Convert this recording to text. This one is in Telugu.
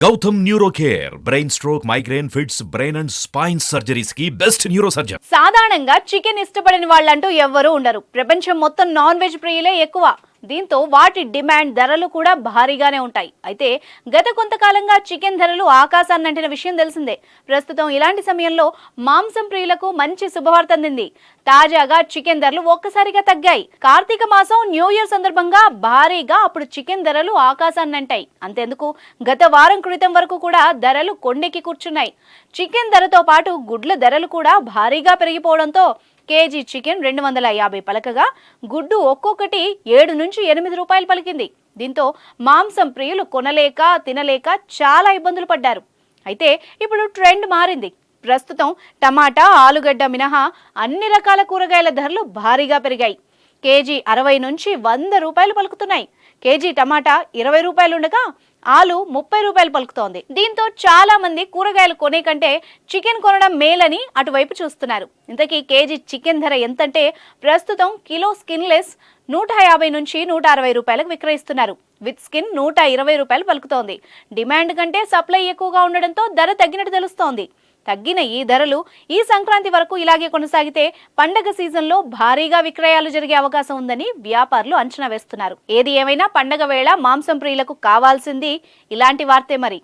Gautam neuro care brain stroke migraine fits brain and spine surgeries కి బెస్ట్ న్యూరో సర్జన్. సాధారణంగా చికెన్ ఇష్టపడని వాళ్ళంటూ ఎవ్వరూ ఉండరు. ప్రపంచం మొత్తం నాన్ వెజ్ ప్రియులే ఎక్కువ. దీంతో వాటి డిమాండ్ ధరలు కూడా భారీగానే ఉంటాయి. అయితే గత కొంతకాలంగా చికెన్ ధరలు ఆకాశాన్నంటిన విషయం తెలిసిందే. ప్రస్తుతం ఇలాంటి సమయంలో మాంసం ప్రియులకు మంచి శుభవార్త అందింది. తాజాగా చికెన్ ధరలు ఒక్కసారిగా తగ్గాయి. కార్తీక మాసం న్యూ ఇయర్ సందర్భంగా భారీగా అప్పుడు చికెన్ ధరలు ఆకాశాన్నంటాయి. అంతేందుకు గత వారం క్రితం వరకు కూడా ధరలు కొండెక్కి కూర్చున్నాయి. చికెన్ ధరతో పాటు గుడ్ల ధరలు కూడా భారీగా పెరిగిపోవడంతో కేజీ చికెన్ 250 పలకగా గుడ్డు ఒక్కొక్కటి 7 నుంచి 8 రూపాయలు పలికింది. దీంతో మాంసం ప్రియులు కొనలేక తినలేక చాలా ఇబ్బందులు పడ్డారు. అయితే ఇప్పుడు ట్రెండ్ మారింది. ప్రస్తుతం టమాటా, ఆలుగడ్డ మినహా అన్ని రకాల కూరగాయల ధరలు భారీగా పెరిగాయి. కేజీ 60 నుంచి 100 రూపాయలు పలుకుతున్నాయి. కేజీ టమాటా 20 రూపాయలు ఉండగా ఆలు 30 రూపాయలు పలుకుతోంది. దీంతో చాలా మంది కూరగాయలు కొనే కంటే చికెన్ కొనడం మేలని అటువైపు చూస్తున్నారు. ఇంతకీ కేజీ చికెన్ ధర ఎంతంటే ప్రస్తుతం కిలో స్కిన్లెస్ 150 నుంచి 160 రూపాయలకు విక్రయిస్తున్నారు. విత్ స్కిన్ 120 రూపాయలు పలుకుతోంది. డిమాండ్ కంటే సప్లై ఎక్కువగా ఉండడంతో ధర తగ్గినట్టు తెలుస్తోంది. తగ్గిన ఈ ధరలు ఈ సంక్రాంతి వరకు ఇలాగే కొనసాగితే పండగ సీజన్లో భారీగా విక్రయాలు జరిగే అవకాశం ఉందని వ్యాపారులు అంచనా వేస్తున్నారు. ఏది ఏమైనా పండగ వేళ మాంసం ప్రియులకు కావాల్సింది ఇలాంటి వార్తే మరి.